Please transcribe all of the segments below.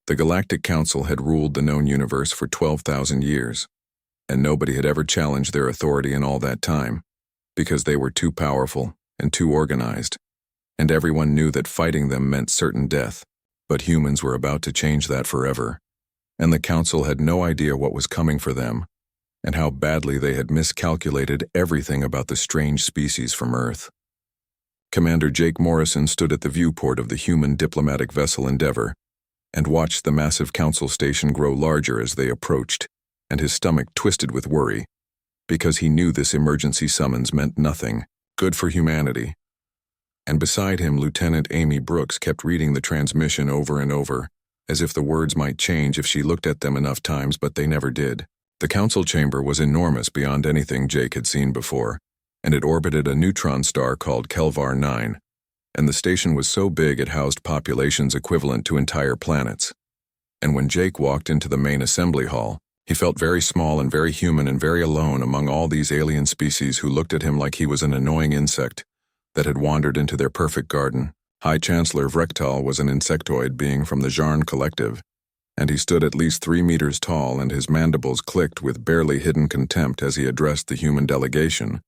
The Galactic Council had ruled the known universe for 12,000 years, and nobody had ever challenged their authority in all that time, because they were too powerful and too organized, and everyone knew that fighting them meant certain death. But humans were about to change that forever, and the Council had no idea what was coming for them, and how badly they had miscalculated everything about the strange species from Earth. Commander Jake Morrison stood at the viewport of the human diplomatic vessel Endeavour, and watched the massive Council station grow larger as they approached, and his stomach twisted with worry, because he knew this emergency summons meant nothing good for humanity. And beside him, Lieutenant Amy Brooks kept reading the transmission over and over, as if the words might change if she looked at them enough times, but they never did. The Council chamber was enormous beyond anything Jake had seen before, and it orbited a neutron star called Kelvar 9, and the station was so big it housed populations equivalent to entire planets. And when Jake walked into the main assembly hall, he felt very small and very human and very alone among all these alien species who looked at him like he was an annoying insect that had wandered into their perfect garden. High Chancellor Vrektal was an insectoid being from the Jarn Collective, and he stood at least 3 meters tall, and his mandibles clicked with barely hidden contempt as he addressed the human delegation.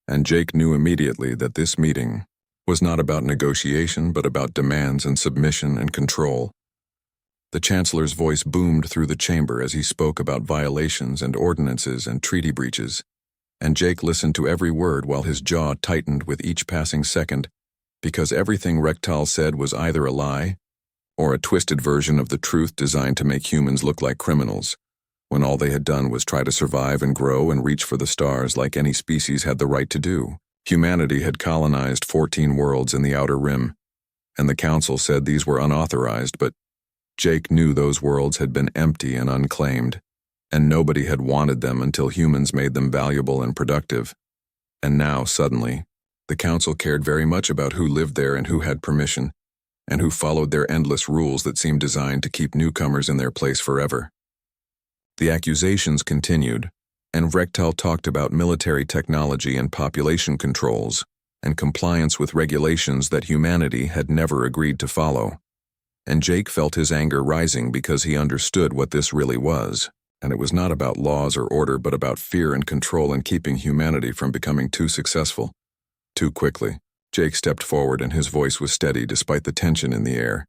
And Jake knew immediately that this meeting was not about negotiation, but about demands and submission and control. The Chancellor's voice boomed through the chamber as he spoke about violations and ordinances and treaty breaches, and Jake listened to every word while his jaw tightened with each passing second, because everything Rektal said was either a lie or a twisted version of the truth designed to make humans look like criminals, when all they had done was try to survive and grow and reach for the stars like any species had the right to do. Humanity had colonized 14 worlds in the Outer Rim, and the Council said these were unauthorized, but Jake knew those worlds had been empty and unclaimed, and nobody had wanted them until humans made them valuable and productive. And now, suddenly, the Council cared very much about who lived there and who had permission, and who followed their endless rules that seemed designed to keep newcomers in their place forever. The accusations continued, and Vrektal talked about military technology and population controls, and compliance with regulations that humanity had never agreed to follow. And Jake felt his anger rising because he understood what this really was, and it was not about laws or order but about fear and control and keeping humanity from becoming too successful. Too quickly. Jake stepped forward and his voice was steady despite the tension in the air,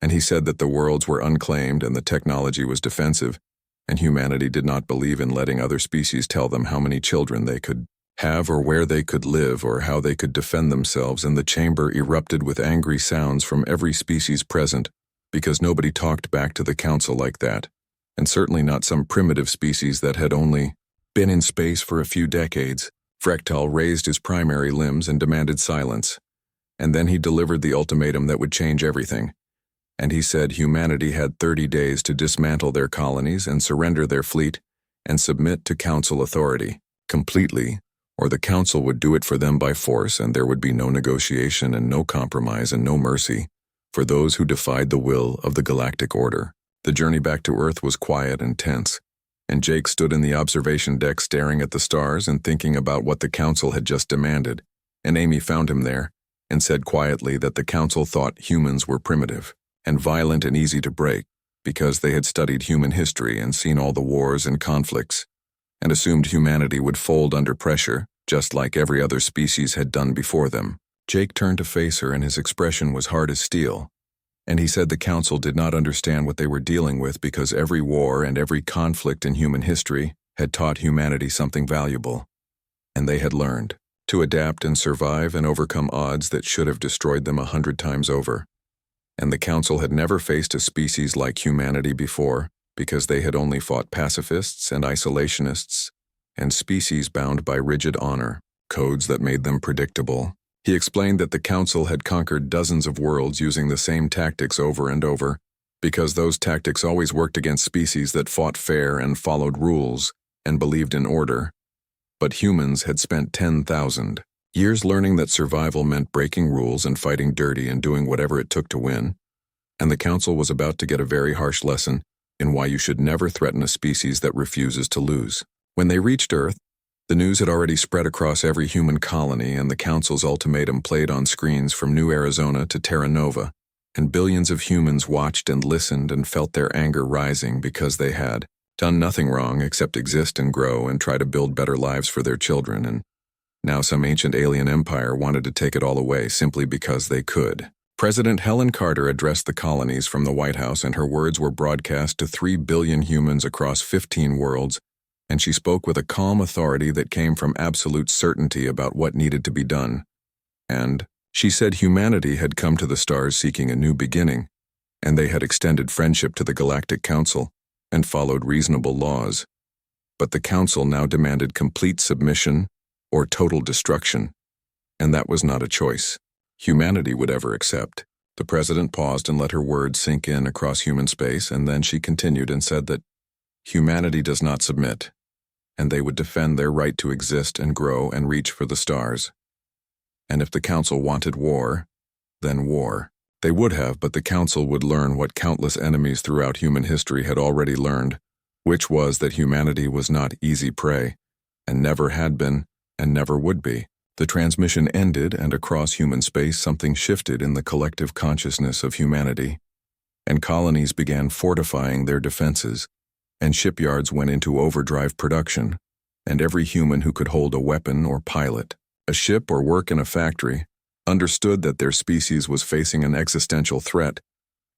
and he said that the worlds were unclaimed and the technology was defensive, and humanity did not believe in letting other species tell them how many children they could have or where they could live or how they could defend themselves, and the chamber erupted with angry sounds from every species present, because nobody talked back to the Council like that, and certainly not some primitive species that had only been in space for a few decades. Vrektal raised his primary limbs and demanded silence, and then he delivered the ultimatum that would change everything. And he said humanity had 30 days to dismantle their colonies and surrender their fleet and submit to Council authority completely, or the Council would do it for them by force, and there would be no negotiation and no compromise and no mercy for those who defied the will of the Galactic Order. The journey back to Earth was quiet and tense, and Jake stood in the observation deck staring at the stars and thinking about what the Council had just demanded, and Amy found him there and said quietly that the Council thought humans were primitive and violent and easy to break because they had studied human history and seen all the wars and conflicts, and assumed humanity would fold under pressure, just like every other species had done before them. Jake turned to face her, and his expression was hard as steel, and he said the Council did not understand what they were dealing with because every war and every conflict in human history had taught humanity something valuable, and they had learned to adapt and survive and overcome odds that should have destroyed them 100 times over. And the Council had never faced a species like humanity before, because they had only fought pacifists and isolationists, and species bound by rigid honor, codes that made them predictable. He explained that the Council had conquered dozens of worlds using the same tactics over and over, because those tactics always worked against species that fought fair and followed rules and believed in order. But humans had spent 10,000 years learning that survival meant breaking rules and fighting dirty and doing whatever it took to win, and the Council was about to get a very harsh lesson in why you should never threaten a species that refuses to lose. When they reached Earth, the news had already spread across every human colony, and the Council's ultimatum played on screens from New Arizona to Terra Nova, and billions of humans watched and listened and felt their anger rising because they had done nothing wrong except exist and grow and try to build better lives for their children, and now some ancient alien empire wanted to take it all away simply because they could. President Helen Carter addressed the colonies from the White House, and her words were broadcast to 3 billion humans across 15 worlds, and she spoke with a calm authority that came from absolute certainty about what needed to be done. And she said humanity had come to the stars seeking a new beginning, and they had extended friendship to the Galactic Council and followed reasonable laws. But the Council now demanded complete submission or total destruction, and that was not a choice humanity would ever accept. The president paused and let her words sink in across human space, and then she continued and said that humanity does not submit, and they would defend their right to exist and grow and reach for the stars. And if the Council wanted war, then war. They would have, but the Council would learn what countless enemies throughout human history had already learned, which was that humanity was not easy prey, and never had been, and never would be. The transmission ended, and across human space something shifted in the collective consciousness of humanity, and colonies began fortifying their defenses, and shipyards went into overdrive production, and every human who could hold a weapon or pilot a ship or work in a factory understood that their species was facing an existential threat,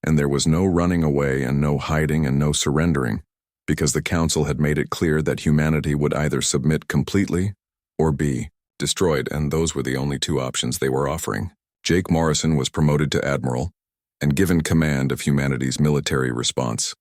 and there was no running away and no hiding and no surrendering, because the Council had made it clear that humanity would either submit completely or be destroyed, and those were the only two options they were offering. Jake Morrison was promoted to admiral and given command of humanity's military response,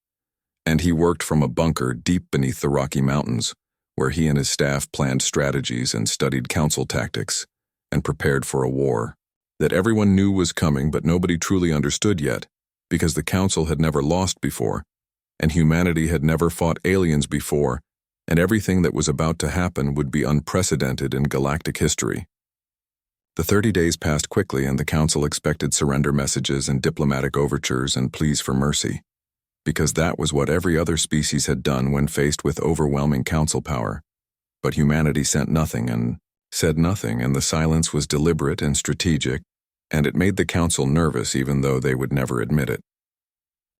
and he worked from a bunker deep beneath the Rocky Mountains, where he and his staff planned strategies and studied council tactics and prepared for a war that everyone knew was coming, but nobody truly understood yet, because the Council had never lost before, and humanity had never fought aliens before, and everything that was about to happen would be unprecedented in galactic history. The 30 days passed quickly, and the Council expected surrender messages and diplomatic overtures and pleas for mercy, because that was what every other species had done when faced with overwhelming Council power. But humanity sent nothing and said nothing, and the silence was deliberate and strategic, and it made the Council nervous even though they would never admit it.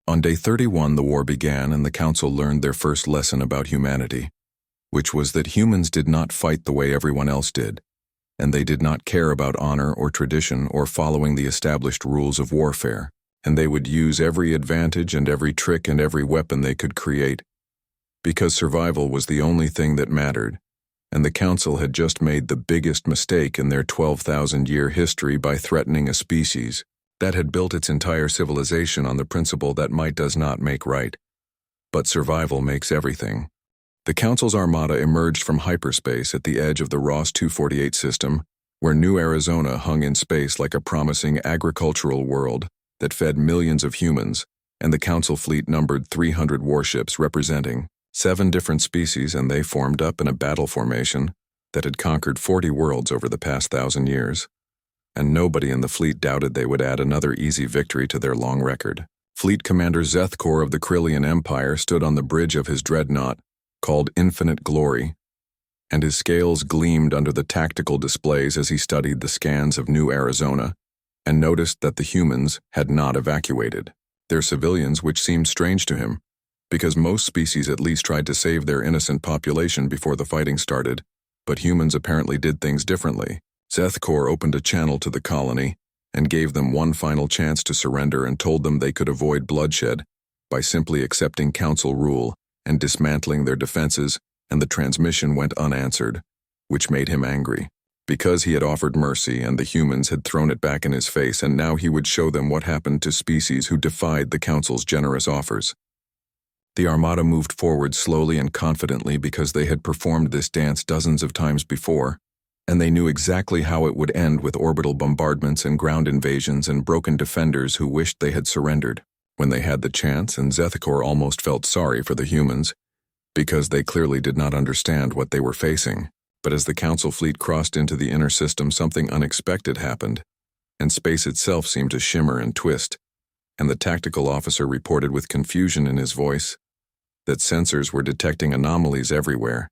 On day 31, the war began, and the Council learned their first lesson about humanity, which was that humans did not fight the way everyone else did, and they did not care about honor or tradition or following the established rules of warfare, and they would use every advantage and every trick and every weapon they could create, because survival was the only thing that mattered, and the Council had just made the biggest mistake in their 12,000-year history by threatening a species that had built its entire civilization on the principle that might does not make right, but survival makes everything. The Council's armada emerged from hyperspace at the edge of the Ross 248 system, where New Arizona hung in space like a promising agricultural world that fed millions of humans, and the Council fleet numbered 300 warships representing 7 different species, and they formed up in a battle formation that had conquered 40 worlds over the past 1,000 years. And nobody in the fleet doubted they would add another easy victory to their long record. Fleet Commander Zethkor of the Krillian Empire stood on the bridge of his dreadnought, called Infinite Glory, and his scales gleamed under the tactical displays as he studied the scans of New Arizona and noticed that the humans had not evacuated their civilians, which seemed strange to him, because most species at least tried to save their innocent population before the fighting started, but humans apparently did things differently. Zethkor opened a channel to the colony and gave them one final chance to surrender and told them they could avoid bloodshed by simply accepting Council rule and dismantling their defenses, and the transmission went unanswered, which made him angry, because he had offered mercy and the humans had thrown it back in his face, and now he would show them what happened to species who defied the Council's generous offers. The Armada moved forward slowly and confidently because they had performed this dance dozens of times before, and they knew exactly how it would end, with orbital bombardments and ground invasions and broken defenders who wished they had surrendered when they had the chance, and Zethkor almost felt sorry for the humans, because they clearly did not understand what they were facing. But as the Council fleet crossed into the inner system, something unexpected happened, and space itself seemed to shimmer and twist, and the tactical officer reported with confusion in his voice that sensors were detecting anomalies everywhere,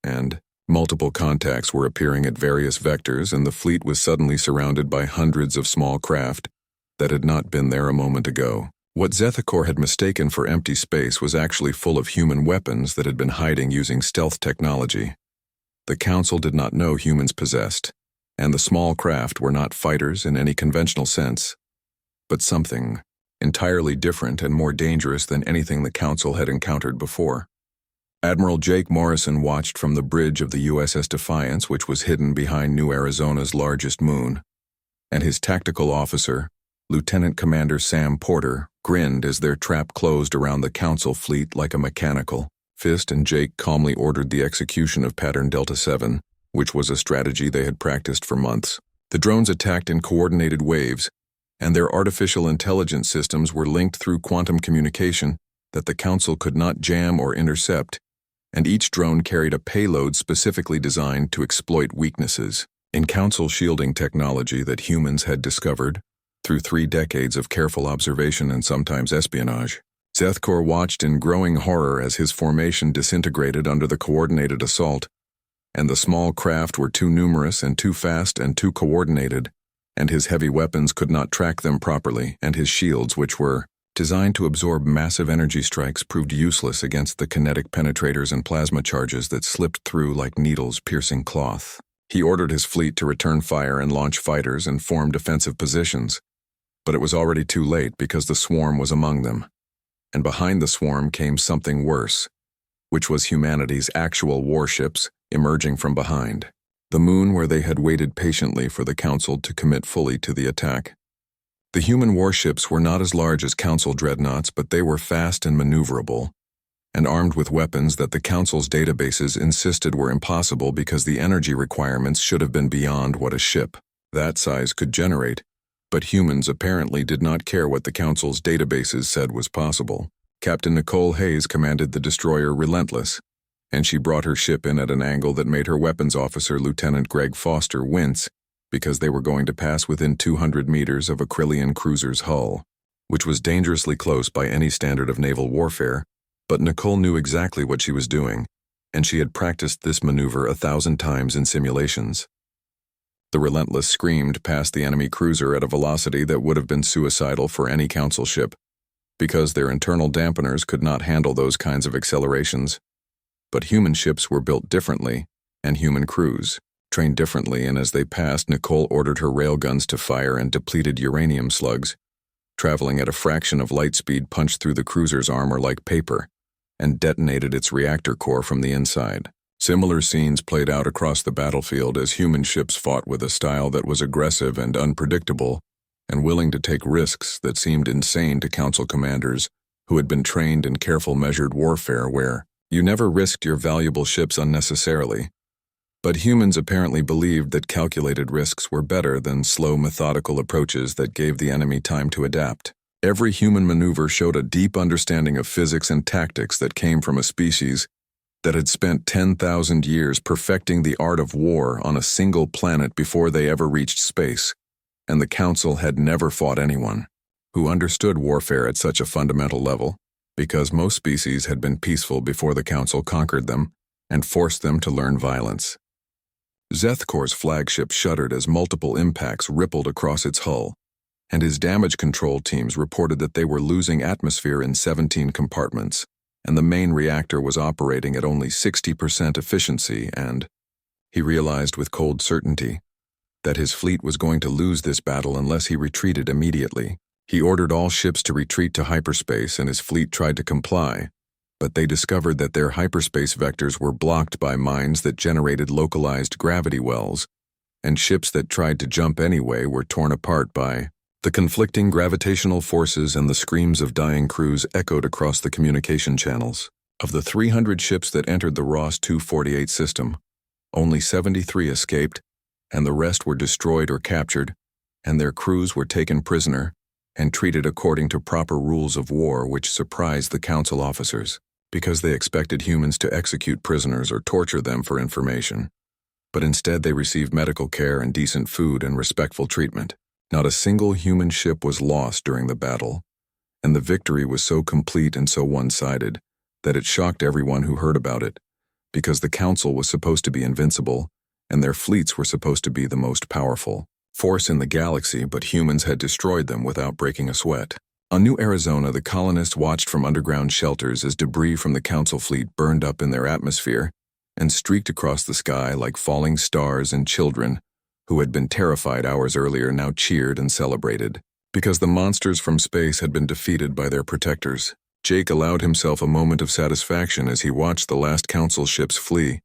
and multiple contacts were appearing at various vectors, and the fleet was suddenly surrounded by hundreds of small craft that had not been there a moment ago. What Zethikor had mistaken for empty space was actually full of human weapons that had been hiding using stealth technology. The Council did not know humans possessed, and the small craft were not fighters in any conventional sense, but something entirely different and more dangerous than anything the Council had encountered before. Admiral Jake Morrison watched from the bridge of the USS Defiance, which was hidden behind New Arizona's largest moon, and his tactical officer, Lieutenant Commander Sam Porter, grinned as their trap closed around the Council fleet like a mechanical fist, and Jake calmly ordered the execution of Pattern Delta 7, which was a strategy they had practiced for months. The drones attacked in coordinated waves, and their artificial intelligence systems were linked through quantum communication that the Council could not jam or intercept, and each drone carried a payload specifically designed to exploit weaknesses in Council shielding technology that humans had discovered through 3 decades of careful observation and sometimes espionage. Zethikor watched in growing horror as his formation disintegrated under the coordinated assault, and the small craft were too numerous and too fast and too coordinated, and his heavy weapons could not track them properly, and his shields, which were designed to absorb massive energy strikes, proved useless against the kinetic penetrators and plasma charges that slipped through like needles piercing cloth. He ordered his fleet to return fire and launch fighters and form defensive positions, but it was already too late because the swarm was among them. And behind the swarm came something worse, which was humanity's actual warships emerging from behind the moon, where they had waited patiently for the Council to commit fully to the attack. The human warships were not as large as Council dreadnoughts, but they were fast and maneuverable, and armed with weapons that the Council's databases insisted were impossible because the energy requirements should have been beyond what a ship that size could generate. But humans apparently did not care what the Council's databases said was possible. Captain Nicole Hayes commanded the destroyer Relentless, and she brought her ship in at an angle that made her weapons officer, Lieutenant Greg Foster, wince, because they were going to pass within 200 meters of a Krillian cruiser's hull, which was dangerously close by any standard of naval warfare. But Nicole knew exactly what she was doing, and she had practiced this maneuver 1,000 times in simulations. The Relentless screamed past the enemy cruiser at a velocity that would have been suicidal for any Council ship, because their internal dampeners could not handle those kinds of accelerations. But human ships were built differently, and human crews trained differently, and as they passed, Nicole ordered her railguns to fire, and depleted uranium slugs, traveling at a fraction of light speed, punched through the cruiser's armor like paper, and detonated its reactor core from the inside. Similar scenes played out across the battlefield as human ships fought with a style that was aggressive and unpredictable, and willing to take risks that seemed insane to Council commanders who had been trained in careful, measured warfare where you never risked your valuable ships unnecessarily. But humans apparently believed that calculated risks were better than slow, methodical approaches that gave the enemy time to adapt. Every human maneuver showed a deep understanding of physics and tactics that came from a species that had spent 10,000 years perfecting the art of war on a single planet before they ever reached space, and the Council had never fought anyone who understood warfare at such a fundamental level, because most species had been peaceful before the Council conquered them and forced them to learn violence. Zethikor's flagship shuddered as multiple impacts rippled across its hull, and his damage control teams reported that they were losing atmosphere in 17 compartments, and the main reactor was operating at only 60% efficiency, and he realized with cold certainty that his fleet was going to lose this battle unless he retreated immediately. He ordered all ships to retreat to hyperspace, and his fleet tried to comply, but they discovered that their hyperspace vectors were blocked by mines that generated localized gravity wells, and ships that tried to jump anyway were torn apart by the conflicting gravitational forces, and the screams of dying crews echoed across the communication channels. Of the 300 ships that entered the Ross 248 system, only 73 escaped, and the rest were destroyed or captured, and their crews were taken prisoner and treated according to proper rules of war, which surprised the Council officers, because they expected humans to execute prisoners or torture them for information. But instead they received medical care and decent food and respectful treatment. Not a single human ship was lost during the battle, and the victory was so complete and so one-sided that it shocked everyone who heard about it, because the Council was supposed to be invincible, and their fleets were supposed to be the most powerful. force in the galaxy, but humans had destroyed them without breaking a sweat. On New Arizona, the colonists watched from underground shelters as debris from the Council fleet burned up in their atmosphere and streaked across the sky like falling stars, and children, who had been terrified hours earlier, now cheered and celebrated. Because the monsters from space had been defeated by their protectors, Jake allowed himself a moment of satisfaction as he watched the last Council ships flee.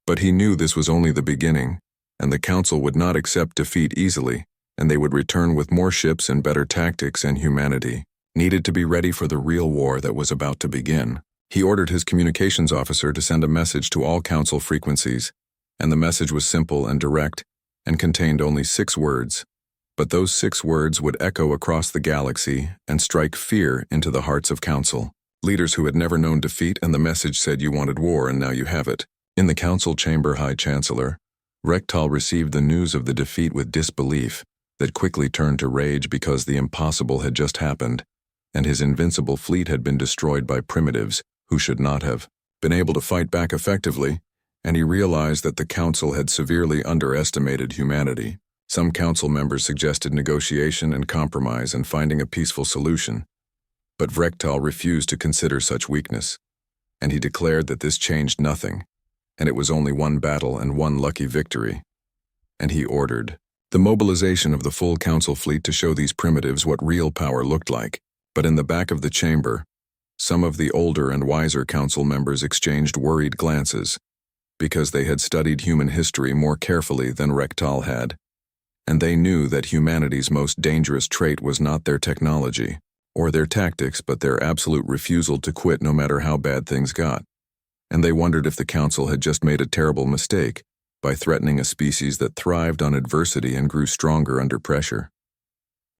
But he knew this was only the beginning, and the Council would not accept defeat easily, and they would return with more ships and better tactics, and humanity needed to be ready for the real war that was about to begin. He ordered his communications officer to send a message to all Council frequencies, and the message was simple and direct and contained only 6 words. But those 6 words would echo across the galaxy and strike fear into the hearts of Council leaders who had never known defeat, and the message said, "You wanted war and now you have it." In the Council chamber, High Chancellor Rektal received the news of the defeat with disbelief that quickly turned to rage, because the impossible had just happened, and his invincible fleet had been destroyed by primitives who should not have been able to fight back effectively, and he realized that the Council had severely underestimated humanity. Some Council members suggested negotiation and compromise and finding a peaceful solution, but Rektal refused to consider such weakness, and he declared that this changed nothing, and it was only one battle and one lucky victory. And he ordered the mobilization of the full Council fleet to show these primitives what real power looked like. But in the back of the chamber, some of the older and wiser Council members exchanged worried glances, because they had studied human history more carefully than Rektal had, and they knew that humanity's most dangerous trait was not their technology or their tactics, but their absolute refusal to quit no matter how bad things got. And they wondered if the Council had just made a terrible mistake by threatening a species that thrived on adversity and grew stronger under pressure.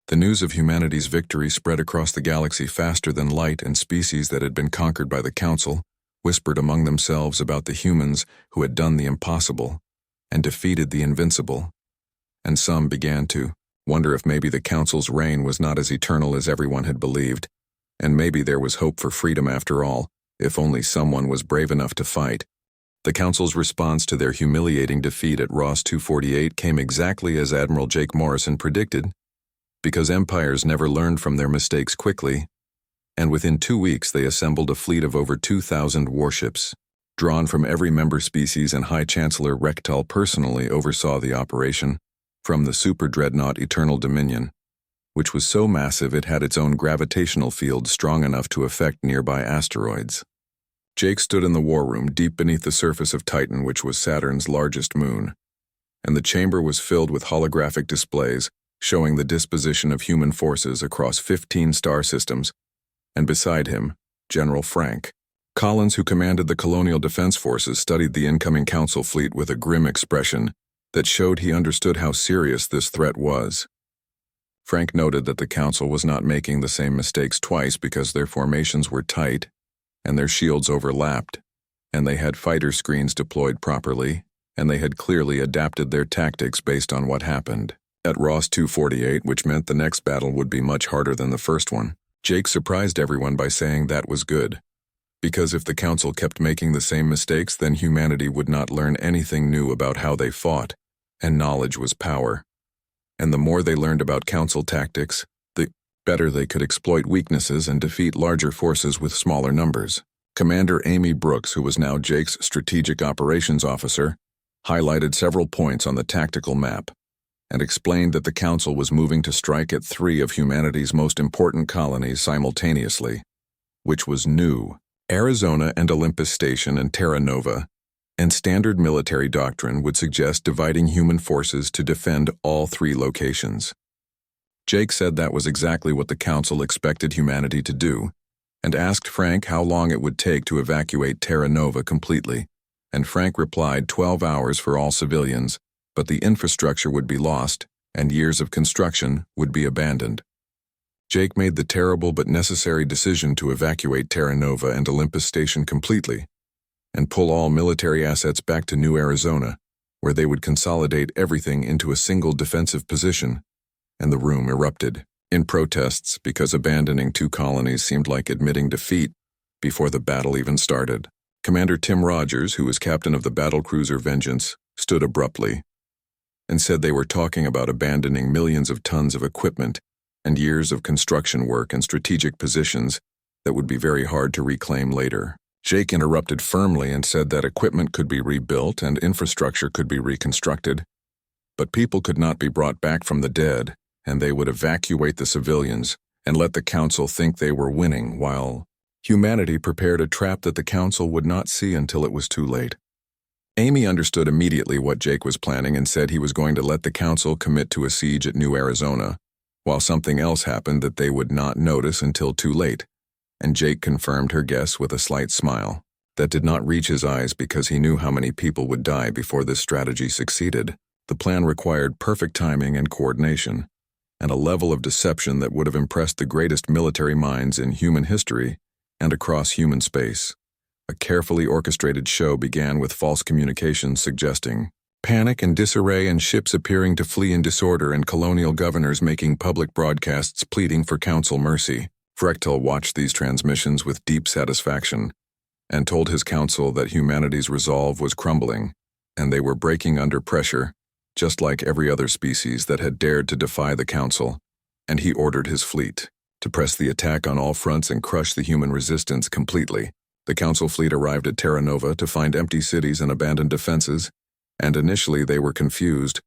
The news of humanity's victory spread across the galaxy faster than light, and species that had been conquered by the Council whispered among themselves about the humans who had done the impossible and defeated the invincible. And some began to wonder if maybe the Council's reign was not as eternal as everyone had believed, and maybe there was hope for freedom after all, if only someone was brave enough to fight. The Council's response to their humiliating defeat at Ross 248 came exactly as Admiral Jake Morrison predicted, because empires never learned from their mistakes quickly, and within 2 weeks they assembled a fleet of over 2,000 warships, drawn from every member species, and High Chancellor Rektal personally oversaw the operation from the super dreadnought Eternal Dominion, which was so massive it had its own gravitational field strong enough to affect nearby asteroids. Jake stood in the war room deep beneath the surface of Titan, which was Saturn's largest moon, and the chamber was filled with holographic displays showing the disposition of human forces across 15 star systems, and beside him, General Frank Collins, who commanded the Colonial Defense Forces, studied the incoming Council fleet with a grim expression that showed he understood how serious this threat was. Frank noted that the Council was not making the same mistakes twice, because their formations were tight and their shields overlapped, and they had fighter screens deployed properly, and they had clearly adapted their tactics based on what happened at Ross 248, which meant the next battle would be much harder than the first one. Jake surprised everyone by saying that was good, because if the Council kept making the same mistakes, then humanity would not learn anything new about how they fought, and knowledge was power. And the more they learned about Council tactics, the better they could exploit weaknesses and defeat larger forces with smaller numbers. Commander Amy Brooks, who was now Jake's strategic operations officer, highlighted several points on the tactical map and explained that the Council was moving to strike at 3 of humanity's most important colonies simultaneously, which was New Arizona and Olympus Station and Terra Nova, and standard military doctrine would suggest dividing human forces to defend all 3 locations. Jake said that was exactly what the Council expected humanity to do, and asked Frank how long it would take to evacuate Terra Nova completely, and Frank replied 12 hours for all civilians, but the infrastructure would be lost, and years of construction would be abandoned. Jake made the terrible but necessary decision to evacuate Terra Nova and Olympus Station completely, and pull all military assets back to New Arizona, where they would consolidate everything into a single defensive position, and the room erupted in protests because abandoning 2 colonies seemed like admitting defeat before the battle even started. Commander Tim Rogers, who was captain of the battlecruiser Vengeance, stood abruptly and said they were talking about abandoning millions of tons of equipment and years of construction work in strategic positions that would be very hard to reclaim later. Jake interrupted firmly and said that equipment could be rebuilt and infrastructure could be reconstructed, but people could not be brought back from the dead, and they would evacuate the civilians and let the council think they were winning while humanity prepared a trap that the council would not see until it was too late. Amy understood immediately what Jake was planning and said he was going to let the council commit to a siege at New Arizona, while something else happened that they would not notice until too late, and Jake confirmed her guess with a slight smile that did not reach his eyes because he knew how many people would die before this strategy succeeded. The plan required perfect timing and coordination, and a level of deception that would have impressed the greatest military minds in human history and across human space. A carefully orchestrated show began with false communications suggesting panic and disarray and ships appearing to flee in disorder and colonial governors making public broadcasts pleading for council mercy. Frechtel watched these transmissions with deep satisfaction and told his council that humanity's resolve was crumbling and they were breaking under pressure, just like every other species that had dared to defy the council, and he ordered his fleet to press the attack on all fronts and crush the human resistance completely. The council fleet arrived at Terra Nova to find empty cities and abandoned defenses, and initially they were confused,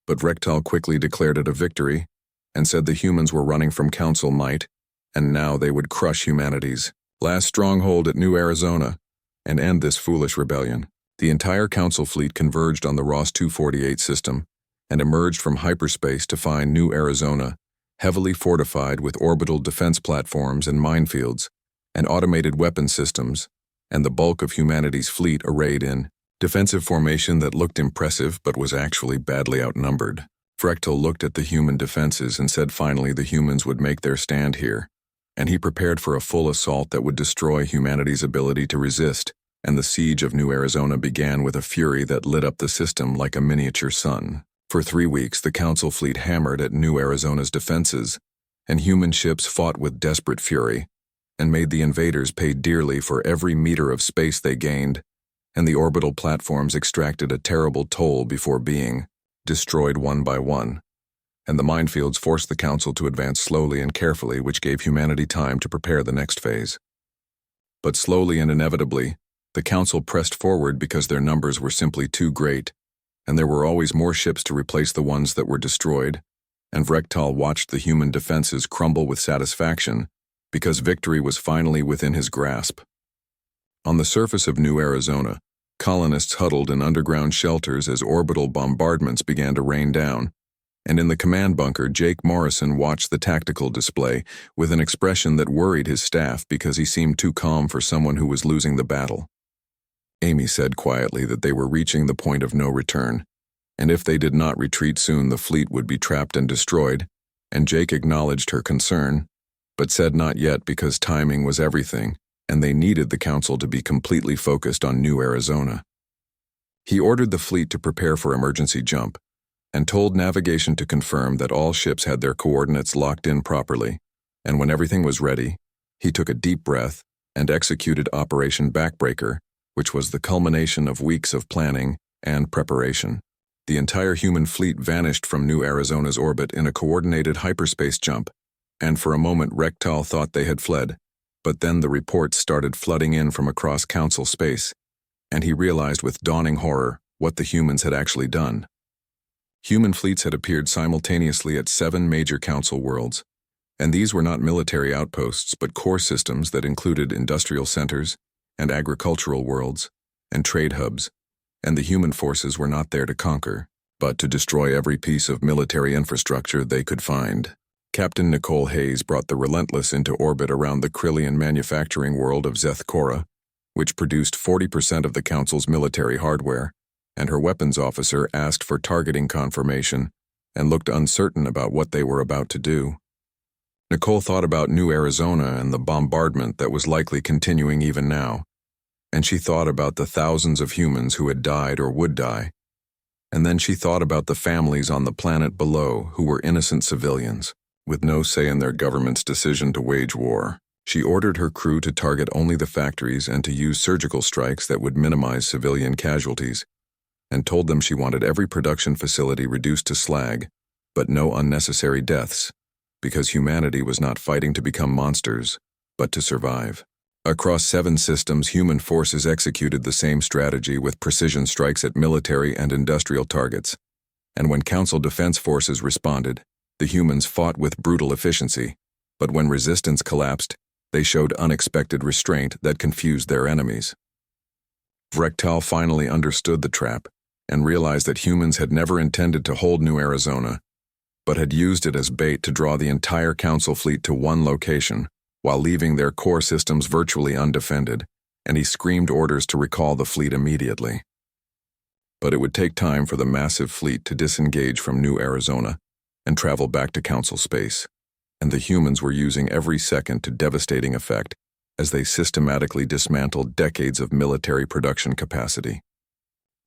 but Frechtel quickly declared it a victory and said the humans were running from council might, and now they would crush humanity's last stronghold at New Arizona and end this foolish rebellion. The entire council fleet converged on the Ross 248 system and emerged from hyperspace to find New Arizona, heavily fortified with orbital defense platforms and minefields and automated weapon systems, and the bulk of humanity's fleet arrayed in defensive formation that looked impressive but was actually badly outnumbered. Frechtel looked at the human defenses and said finally the humans would make their stand here, and he prepared for a full assault that would destroy humanity's ability to resist, and the siege of New Arizona began with a fury that lit up the system like a miniature sun. For 3 weeks, the council fleet hammered at New Arizona's defenses, and human ships fought with desperate fury, and made the invaders pay dearly for every meter of space they gained, and the orbital platforms extracted a terrible toll before being destroyed one by one, and the minefields forced the council to advance slowly and carefully, which gave humanity time to prepare the next phase. But slowly and inevitably, the council pressed forward because their numbers were simply too great, and there were always more ships to replace the ones that were destroyed, and Frechtel watched the human defenses crumble with satisfaction because victory was finally within his grasp. On the surface of New Arizona, colonists huddled in underground shelters as orbital bombardments began to rain down, and in the command bunker, Jake Morrison watched the tactical display with an expression that worried his staff because he seemed too calm for someone who was losing the battle. Amy said quietly that they were reaching the point of no return, and if they did not retreat soon, the fleet would be trapped and destroyed, and Jake acknowledged her concern, but said not yet because timing was everything, and they needed the council to be completely focused on New Arizona. He ordered the fleet to prepare for emergency jump, and told navigation to confirm that all ships had their coordinates locked in properly, and when everything was ready, he took a deep breath and executed Operation Backbreaker, which was the culmination of weeks of planning and preparation. The entire human fleet vanished from New Arizona's orbit in a coordinated hyperspace jump, and for a moment Frechtel thought they had fled, but then the reports started flooding in from across council space, and he realized with dawning horror what the humans had actually done. Human fleets had appeared simultaneously at 7 major council worlds, and these were not military outposts but core systems that included industrial centers and agricultural worlds and trade hubs, and the human forces were not there to conquer, but to destroy every piece of military infrastructure they could find. Captain Nicole Hayes brought the Relentless into orbit around the Krillian manufacturing world of Zeth Cora, which produced 40% of the Council's military hardware, and her weapons officer asked for targeting confirmation and looked uncertain about what they were about to do. Nicole thought about New Arizona and the bombardment that was likely continuing even now, and she thought about the thousands of humans who had died or would die, and then she thought about the families on the planet below who were innocent civilians, with no say in their government's decision to wage war. She ordered her crew to target only the factories and to use surgical strikes that would minimize civilian casualties, and told them she wanted every production facility reduced to slag, but no unnecessary deaths, because humanity was not fighting to become monsters, but to survive. Across 7 systems, human forces executed the same strategy with precision strikes at military and industrial targets. And when Council defense forces responded, the humans fought with brutal efficiency, but when resistance collapsed, they showed unexpected restraint that confused their enemies. Vrektal finally understood the trap and realized that humans had never intended to hold New Arizona, but had used it as bait to draw the entire Council fleet to one location, while leaving their core systems virtually undefended, and he screamed orders to recall the fleet immediately. But it would take time for the massive fleet to disengage from New Arizona and travel back to Council space, and the humans were using every second to devastating effect as they systematically dismantled decades of military production capacity.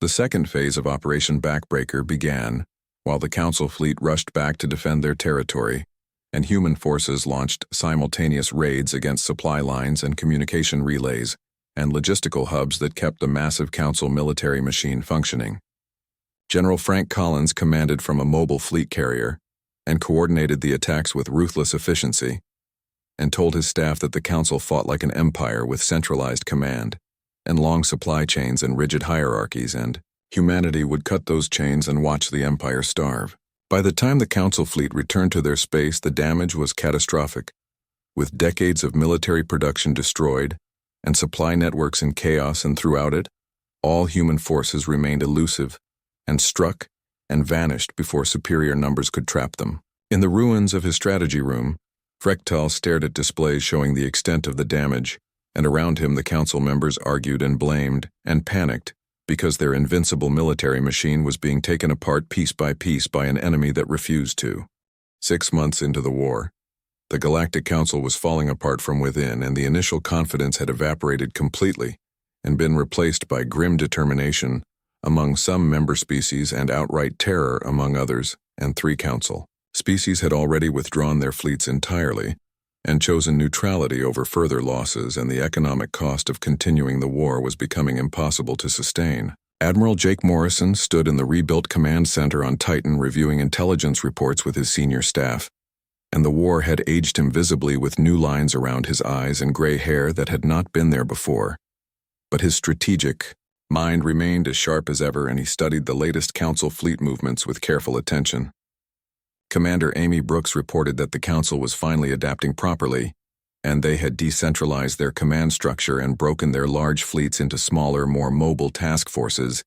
The second phase of Operation Backbreaker began while the Council fleet rushed back to defend their territory, and human forces launched simultaneous raids against supply lines and communication relays and logistical hubs that kept the massive Council military machine functioning. General Frank Collins commanded from a mobile fleet carrier and coordinated the attacks with ruthless efficiency, and told his staff that the Council fought like an empire with centralized command and long supply chains and rigid hierarchies, and humanity would cut those chains and watch the empire starve. By the time the Council fleet returned to their space, the damage was catastrophic, with decades of military production destroyed and supply networks in chaos, and throughout it, all human forces remained elusive and struck and vanished before superior numbers could trap them. In the ruins of his strategy room, Vrektal stared at displays showing the extent of the damage, and around him the Council members argued and blamed and panicked because their invincible military machine was being taken apart piece by piece by an enemy that refused to. 6 months into the war, the Galactic Council was falling apart from within, and the initial confidence had evaporated completely and been replaced by grim determination among some member species and outright terror among others, and 3 Council species had already withdrawn their fleets entirely and chosen neutrality over further losses, and the economic cost of continuing the war was becoming impossible to sustain. Admiral Jake Morrison stood in the rebuilt command center on Titan reviewing intelligence reports with his senior staff, and the war had aged him visibly with new lines around his eyes and gray hair that had not been there before. But his strategic mind remained as sharp as ever, and he studied the latest Council fleet movements with careful attention. Commander Amy Brooks reported that the Council was finally adapting properly, and they had decentralized their command structure and broken their large fleets into smaller, more mobile task forces,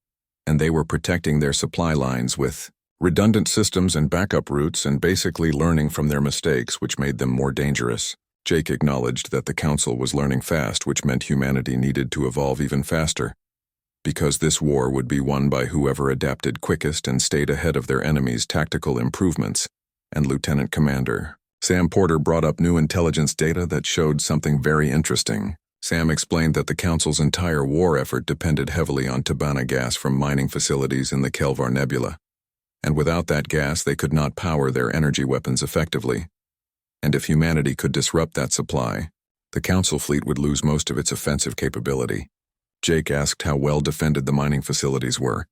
and they were protecting their supply lines with redundant systems and backup routes, and basically learning from their mistakes, which made them more dangerous. Jake acknowledged that the Council was learning fast, which meant humanity needed to evolve even faster, because this war would be won by whoever adapted quickest and stayed ahead of their enemy's tactical improvements. And Lieutenant Commander Sam Porter brought up new intelligence data that showed something very interesting. Sam explained that the Council's entire war effort depended heavily on Tabana gas from mining facilities in the Kelvar Nebula, and without that gas they could not power their energy weapons effectively. And if humanity could disrupt that supply, the Council fleet would lose most of its offensive capability. Jake asked how well defended the mining facilities were,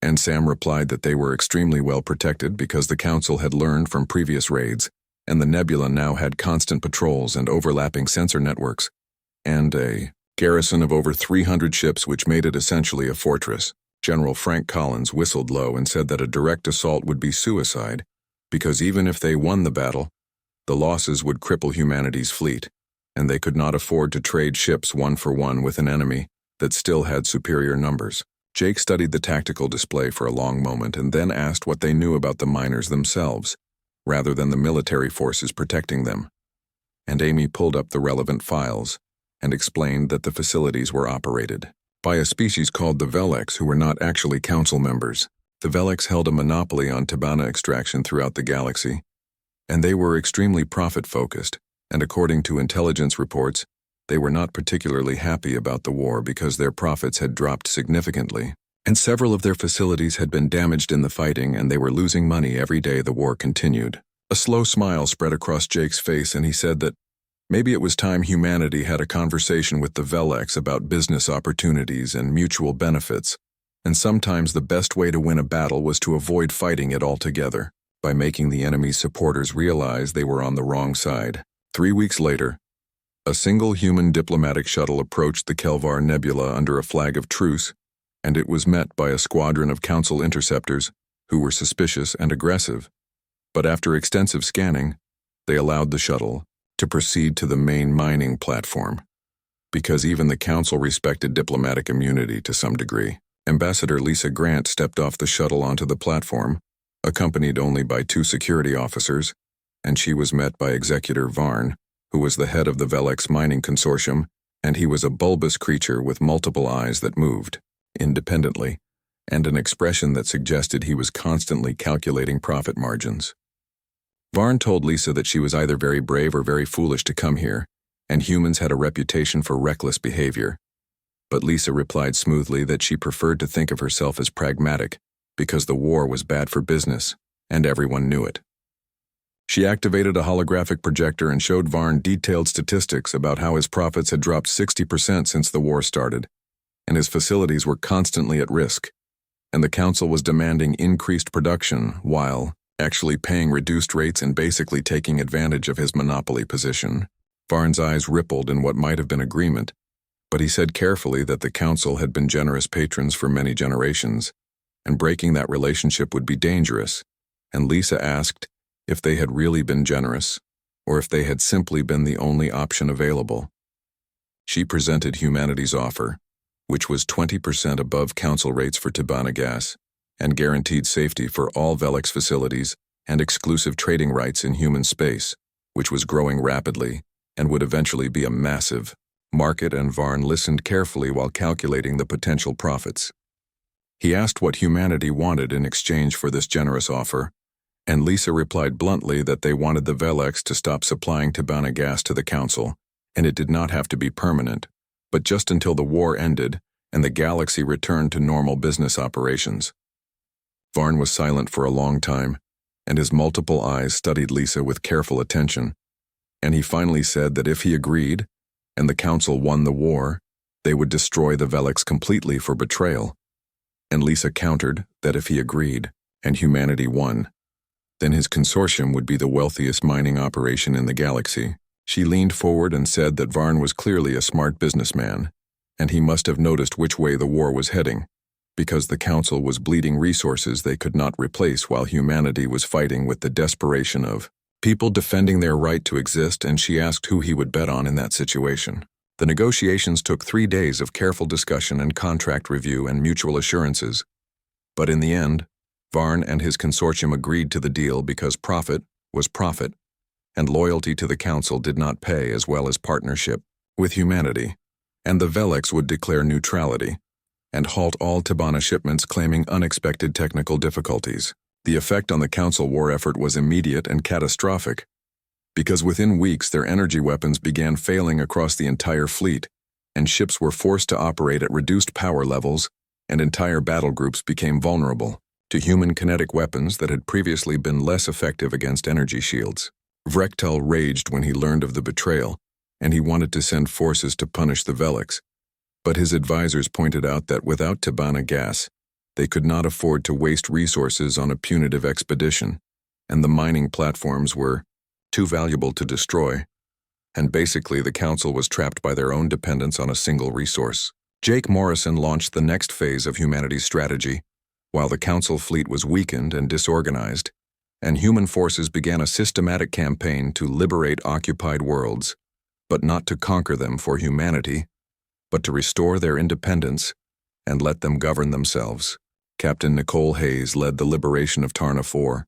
and Sam replied that they were extremely well protected because the Council had learned from previous raids, and the nebula now had constant patrols and overlapping sensor networks, and a garrison of over 300 ships, which made it essentially a fortress. General Frank Collins whistled low and said that a direct assault would be suicide, because even if they won the battle, the losses would cripple humanity's fleet, and they could not afford to trade ships one for one with an enemy that still had superior numbers. Jake studied the tactical display for a long moment and then asked what they knew about the miners themselves, rather than the military forces protecting them. And Amy pulled up the relevant files and explained that the facilities were operated by a species called the Velex, who were not actually Council members. The Velex held a monopoly on Tabana extraction throughout the galaxy, and they were extremely profit-focused, and according to intelligence reports, they were not particularly happy about the war because their profits had dropped significantly, and several of their facilities had been damaged in the fighting, and they were losing money every day the war continued. A slow smile spread across Jake's face, and he said that maybe it was time humanity had a conversation with the Velex about business opportunities and mutual benefits, and sometimes the best way to win a battle was to avoid fighting it altogether, by making the enemy's supporters realize they were on the wrong side. 3 weeks later, a single human diplomatic shuttle approached the Kelvar Nebula under a flag of truce, and it was met by a squadron of Council interceptors who were suspicious and aggressive. But after extensive scanning, they allowed the shuttle to proceed to the main mining platform, because even the Council respected diplomatic immunity to some degree. Ambassador Lisa Grant stepped off the shuttle onto the platform, accompanied only by 2 security officers, and she was met by Executor Varn, who was the head of the Velex mining consortium, and he was a bulbous creature with multiple eyes that moved independently, and an expression that suggested he was constantly calculating profit margins. Varn told Lisa that she was either very brave or very foolish to come here, and humans had a reputation for reckless behavior. But Lisa replied smoothly that she preferred to think of herself as pragmatic, because the war was bad for business, and everyone knew it. She activated a holographic projector and showed Varn detailed statistics about how his profits had dropped 60% since the war started, and his facilities were constantly at risk, and the Council was demanding increased production while actually paying reduced rates and basically taking advantage of his monopoly position. Varn's eyes rippled in what might have been agreement, but he said carefully that the Council had been generous patrons for many generations, and breaking that relationship would be dangerous, and Lisa asked if they had really been generous, or if they had simply been the only option available. She presented humanity's offer, which was 20% above Council rates for Tabana gas, and guaranteed safety for all Velex facilities and exclusive trading rights in human space, which was growing rapidly and would eventually be a massive market, and Varn listened carefully while calculating the potential profits. He asked what humanity wanted in exchange for this generous offer, and Lisa replied bluntly that they wanted the Velex to stop supplying Tabana gas to the Council, and it did not have to be permanent, but just until the war ended and the galaxy returned to normal business operations. Varn was silent for a long time, and his multiple eyes studied Lisa with careful attention, and he finally said that if he agreed, and the Council won the war, they would destroy the Velex completely for betrayal. And Lisa countered that if he agreed, and humanity won, then his consortium would be the wealthiest mining operation in the galaxy. She leaned forward and said that Varn was clearly a smart businessman, and he must have noticed which way the war was heading, because the Council was bleeding resources they could not replace while humanity was fighting with the desperation of people defending their right to exist, and she asked who he would bet on in that situation. The negotiations took 3 days of careful discussion and contract review and mutual assurances, but in the end, Varn and his consortium agreed to the deal because profit was profit, and loyalty to the Council did not pay as well as partnership with humanity, and the Velex would declare neutrality and halt all Tabana shipments claiming unexpected technical difficulties. The effect on the Council war effort was immediate and catastrophic, because within weeks their energy weapons began failing across the entire fleet, and ships were forced to operate at reduced power levels, and entire battle groups became vulnerable to human kinetic weapons that had previously been less effective against energy shields. Vrektal raged when he learned of the betrayal, and he wanted to send forces to punish the Velex, but his advisors pointed out that without Tabana gas, they could not afford to waste resources on a punitive expedition, and the mining platforms were too valuable to destroy, and basically the Council was trapped by their own dependence on a single resource. Jake Morrison launched the next phase of humanity's strategy, while the Council fleet was weakened and disorganized, and human forces began a systematic campaign to liberate occupied worlds, but not to conquer them for humanity, but to restore their independence and let them govern themselves. Captain Nicole Hayes led the liberation of Tarna IV,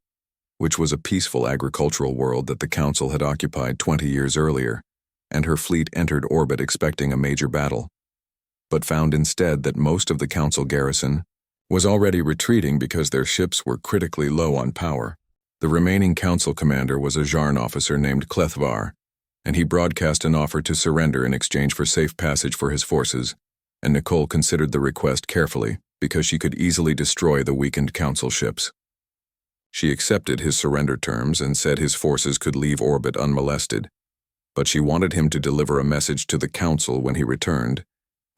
which was a peaceful agricultural world that the Council had occupied 20 years earlier, and her fleet entered orbit expecting a major battle, but found instead that most of the Council garrison was already retreating because their ships were critically low on power. The remaining Council commander was a Jarn officer named Clethvar, and he broadcast an offer to surrender in exchange for safe passage for his forces, and Nicole considered the request carefully because she could easily destroy the weakened Council ships. She accepted his surrender terms and said his forces could leave orbit unmolested, but she wanted him to deliver a message to the Council when he returned,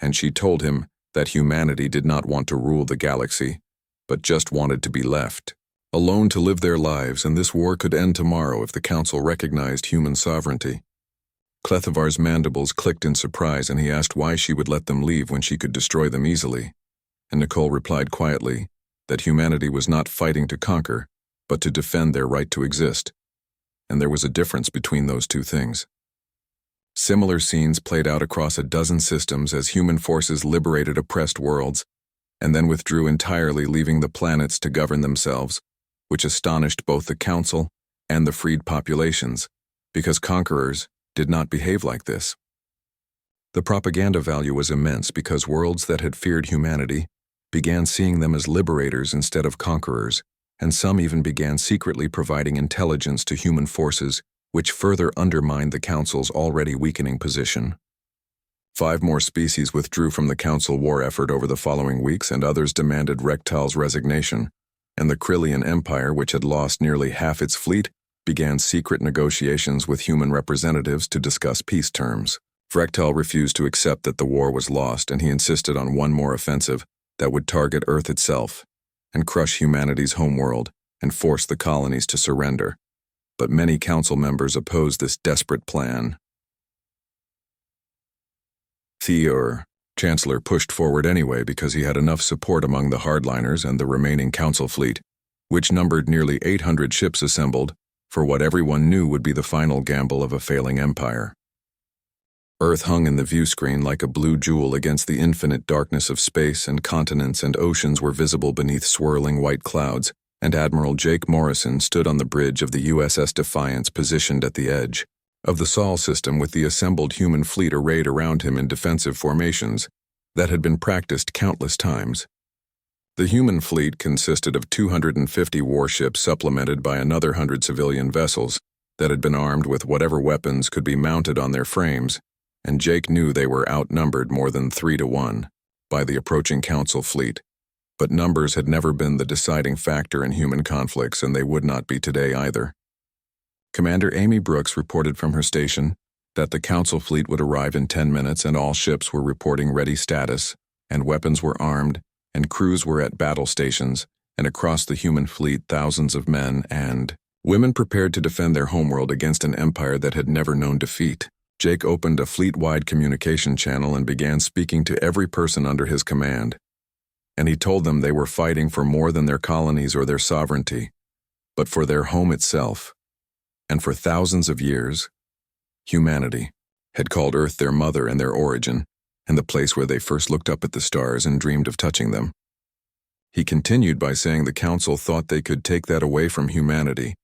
and she told him that humanity did not want to rule the galaxy, but just wanted to be left alone to live their lives, and this war could end tomorrow if the Council recognized human sovereignty. Clethavar's mandibles clicked in surprise, and he asked why she would let them leave when she could destroy them easily. And Nicole replied quietly that humanity was not fighting to conquer, but to defend their right to exist. And there was a difference between those two things. Similar scenes played out across a dozen systems as human forces liberated oppressed worlds, and then withdrew entirely, leaving the planets to govern themselves, which astonished both the Council and the freed populations, because conquerors did not behave like this. The propaganda value was immense because worlds that had feared humanity began seeing them as liberators instead of conquerors, and some even began secretly providing intelligence to human forces, which further undermined the Council's already weakening position. 5 more species withdrew from the Council war effort over the following weeks, and others demanded Rektal's resignation, and the Krillian Empire, which had lost nearly half its fleet, began secret negotiations with human representatives to discuss peace terms. Rektal refused to accept that the war was lost, and he insisted on one more offensive that would target Earth itself and crush humanity's homeworld and force the colonies to surrender. But many Council members opposed this desperate plan. Theor, Chancellor, pushed forward anyway because he had enough support among the hardliners and the remaining Council fleet, which numbered nearly 800 ships assembled, for what everyone knew would be the final gamble of a failing empire. Earth hung in the view screen like a blue jewel against the infinite darkness of space, and continents and oceans were visible beneath swirling white clouds, and Admiral Jake Morrison stood on the bridge of the USS Defiance, positioned at the edge of the Sol system with the assembled human fleet arrayed around him in defensive formations that had been practiced countless times. The human fleet consisted of 250 warships supplemented by another 100 civilian vessels that had been armed with whatever weapons could be mounted on their frames, and Jake knew they were outnumbered more than 3-1 by the approaching Council fleet. But numbers had never been the deciding factor in human conflicts, and they would not be today either. Commander Amy Brooks reported from her station that the Council fleet would arrive in 10 minutes, and all ships were reporting ready status, and weapons were armed, and crews were at battle stations, and across the human fleet thousands of men and women prepared to defend their homeworld against an empire that had never known defeat. Jake opened a fleet-wide communication channel and began speaking to every person under his command, and he told them they were fighting for more than their colonies or their sovereignty, but for their home itself. And for thousands of years, humanity had called Earth their mother and their origin, and the place where they first looked up at the stars and dreamed of touching them. He continued by saying the Council thought they could take that away from humanity,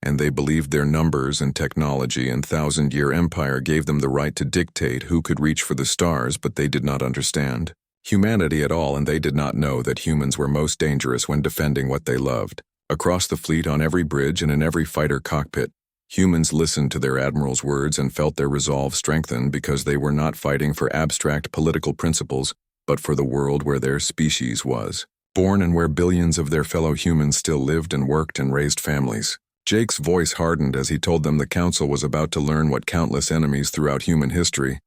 and they believed their numbers and technology and thousand-year empire gave them the right to dictate who could reach for the stars, but they did not understand humanity at all, and they did not know that humans were most dangerous when defending what they loved. Across the fleet, on every bridge and in every fighter cockpit, humans listened to their admiral's words and felt their resolve strengthen, because they were not fighting for abstract political principles, but for the world where their species was born and where billions of their fellow humans still lived and worked and raised families. Jake's voice hardened as he told them the Council was about to learn what countless enemies throughout human history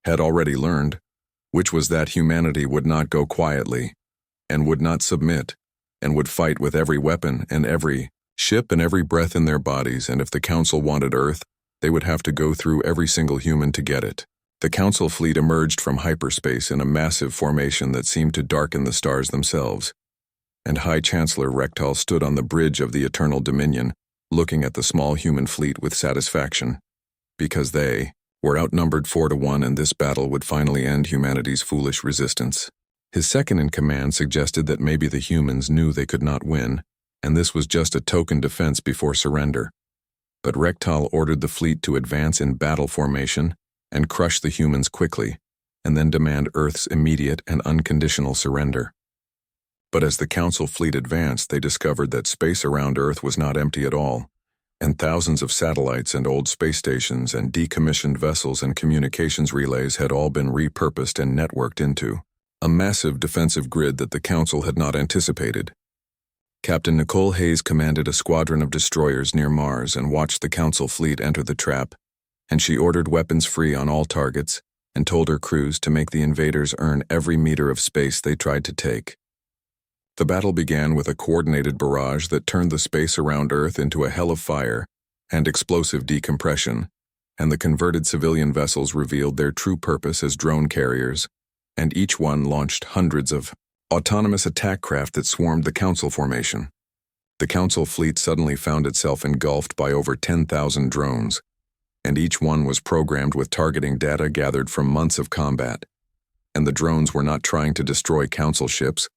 had already learned, which was that humanity would not go quietly, and would not submit, and would fight with every weapon and every ship and every breath in their bodies, and if the Council wanted Earth, they would have to go through every single human to get it. The Council fleet emerged from hyperspace in a massive formation that seemed to darken the stars themselves, and High Chancellor Rektal stood on the bridge of the Eternal Dominion, looking at the small human fleet with satisfaction, because they were outnumbered 4-1, and this battle would finally end humanity's foolish resistance. His second-in-command suggested that maybe the humans knew they could not win, and this was just a token defense before surrender. But Rektal ordered the fleet to advance in battle formation and crush the humans quickly, and then demand Earth's immediate and unconditional surrender. But as the Council fleet advanced, they discovered that space around Earth was not empty at all, and thousands of satellites and old space stations and decommissioned vessels and communications relays had all been repurposed and networked into a massive defensive grid that the Council had not anticipated. Captain Nicole Hayes commanded a squadron of destroyers near Mars and watched the Council fleet enter the trap, and she ordered weapons free on all targets and told her crews to make the invaders earn every meter of space they tried to take. The battle began with a coordinated barrage that turned the space around Earth into a hell of fire and explosive decompression, and the converted civilian vessels revealed their true purpose as drone carriers, and each one launched hundreds of autonomous attack craft that swarmed the Council formation. The Council fleet suddenly found itself engulfed by over 10,000 drones, and each one was programmed with targeting data gathered from months of combat. And the drones were not trying to destroy Council ships,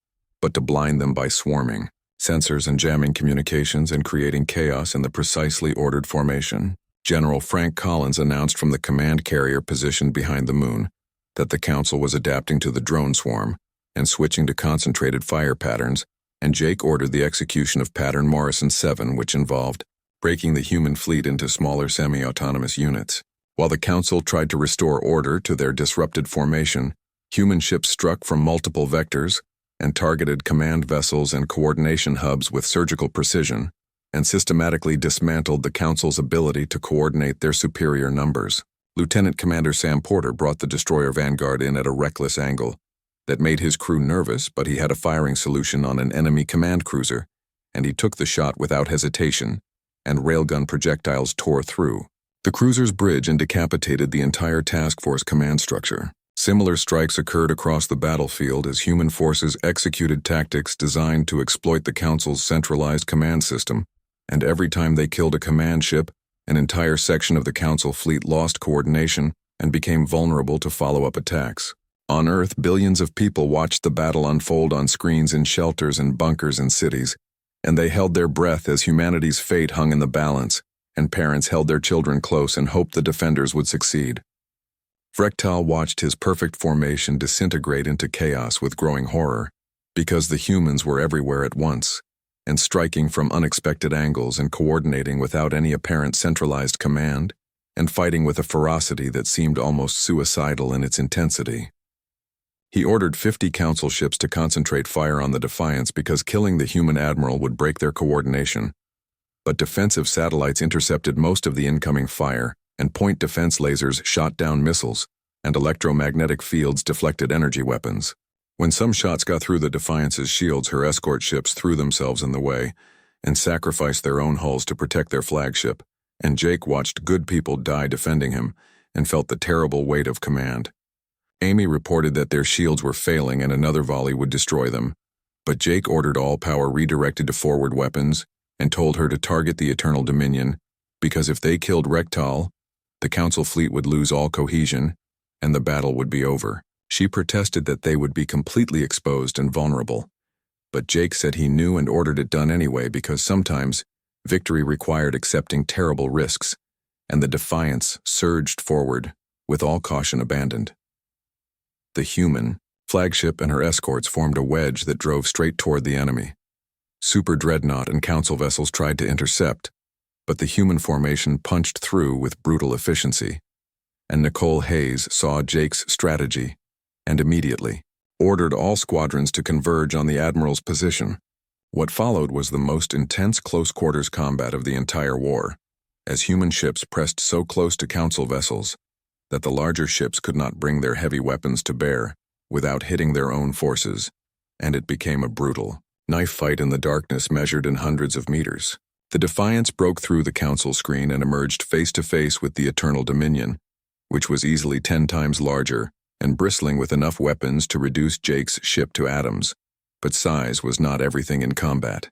but to blind them by swarming sensors and jamming communications and creating chaos in the precisely ordered formation. General Frank Collins announced from the command carrier positioned behind the moon that the Council was adapting to the drone swarm and switching to concentrated fire patterns, and Jake ordered the execution of Pattern Morrison 7, which involved breaking the human fleet into smaller semi-autonomous units. While the Council tried to restore order to their disrupted formation, human ships struck from multiple vectors and targeted command vessels and coordination hubs with surgical precision, and systematically dismantled the Council's ability to coordinate their superior numbers. Lieutenant Commander Sam Porter brought the destroyer Vanguard in at a reckless angle that made his crew nervous, but he had a firing solution on an enemy command cruiser, and he took the shot without hesitation, and railgun projectiles tore through the cruiser's bridge and decapitated the entire task force command structure. Similar strikes occurred across the battlefield as human forces executed tactics designed to exploit the Council's centralized command system, and every time they killed a command ship, an entire section of the Council fleet lost coordination and became vulnerable to follow-up attacks. On Earth, billions of people watched the battle unfold on screens in shelters and bunkers in cities, and they held their breath as humanity's fate hung in the balance, and parents held their children close and hoped the defenders would succeed. Vrektal watched his perfect formation disintegrate into chaos with growing horror, because the humans were everywhere at once, and striking from unexpected angles and coordinating without any apparent centralized command, and fighting with a ferocity that seemed almost suicidal in its intensity. He ordered 50 Council ships to concentrate fire on the Defiance because killing the human admiral would break their coordination. But defensive satellites intercepted most of the incoming fire, and point defense lasers shot down missiles, and electromagnetic fields deflected energy weapons. When some shots got through the Defiance's shields, her escort ships threw themselves in the way and sacrificed their own hulls to protect their flagship, and Jake watched good people die defending him and felt the terrible weight of command. Amy reported that their shields were failing and another volley would destroy them, but Jake ordered all power redirected to forward weapons and told her to target the Eternal Dominion, because if they killed Vrektal, the Council fleet would lose all cohesion and the battle would be over. She protested that they would be completely exposed and vulnerable, but Jake said he knew and ordered it done anyway because sometimes victory required accepting terrible risks, and the Defiance surged forward with all caution abandoned. The human flagship and her escorts formed a wedge that drove straight toward the enemy. Super Dreadnought and Council vessels tried to intercept, but the human formation punched through with brutal efficiency, and Nicole Hayes saw Jake's strategy and immediately ordered all squadrons to converge on the Admiral's position. What followed was the most intense close-quarters combat of the entire war, as human ships pressed so close to Council vessels that the larger ships could not bring their heavy weapons to bear without hitting their own forces, and it became a brutal knife fight in the darkness measured in hundreds of meters. The Defiance broke through the Council screen and emerged face-to-face with the Eternal Dominion, which was easily 10 times larger and bristling with enough weapons to reduce Jake's ship to atoms, but size was not everything in combat.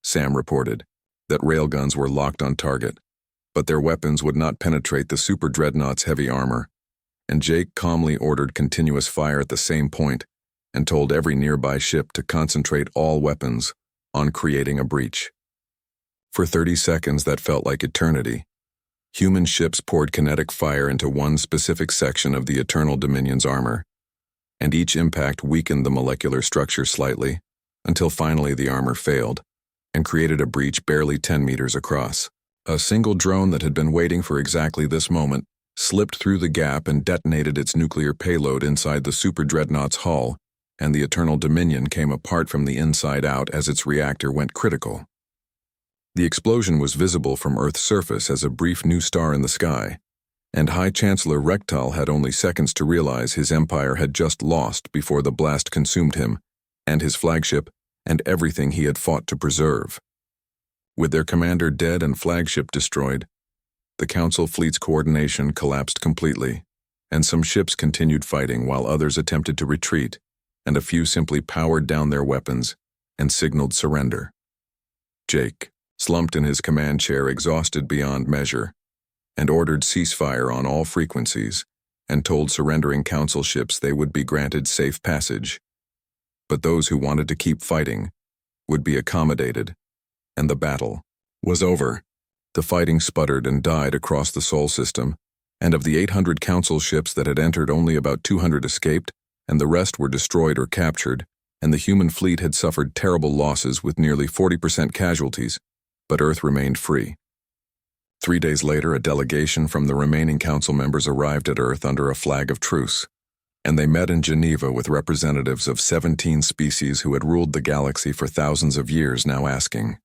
Sam reported that railguns were locked on target, but their weapons would not penetrate the Super Dreadnought's heavy armor, and Jake calmly ordered continuous fire at the same point and told every nearby ship to concentrate all weapons on creating a breach. For 30 seconds that felt like eternity, human ships poured kinetic fire into one specific section of the Eternal Dominion's armor, and each impact weakened the molecular structure slightly until finally the armor failed and created a breach barely 10 meters across. A single drone that had been waiting for exactly this moment slipped through the gap and detonated its nuclear payload inside the Super Dreadnought's hull, and the Eternal Dominion came apart from the inside out as its reactor went critical. The explosion was visible from Earth's surface as a brief new star in the sky, and High Chancellor Rectal had only seconds to realize his empire had just lost before the blast consumed him, and his flagship, and everything he had fought to preserve. With their commander dead and flagship destroyed, the Council fleet's coordination collapsed completely, and some ships continued fighting while others attempted to retreat, and a few simply powered down their weapons and signaled surrender. Jake, slumped in his command chair exhausted beyond measure, and ordered ceasefire on all frequencies, and told surrendering Council ships they would be granted safe passage. But those who wanted to keep fighting would be accommodated, and the battle was over. The fighting sputtered and died across the Sol system, and of the 800 Council ships that had entered, only about 200 escaped, and the rest were destroyed or captured, and the human fleet had suffered terrible losses with nearly 40% casualties, but Earth remained free. 3 days later, a delegation from the remaining Council members arrived at Earth under a flag of truce, and they met in Geneva with representatives of 17 species who had ruled the galaxy for thousands of years, now asking,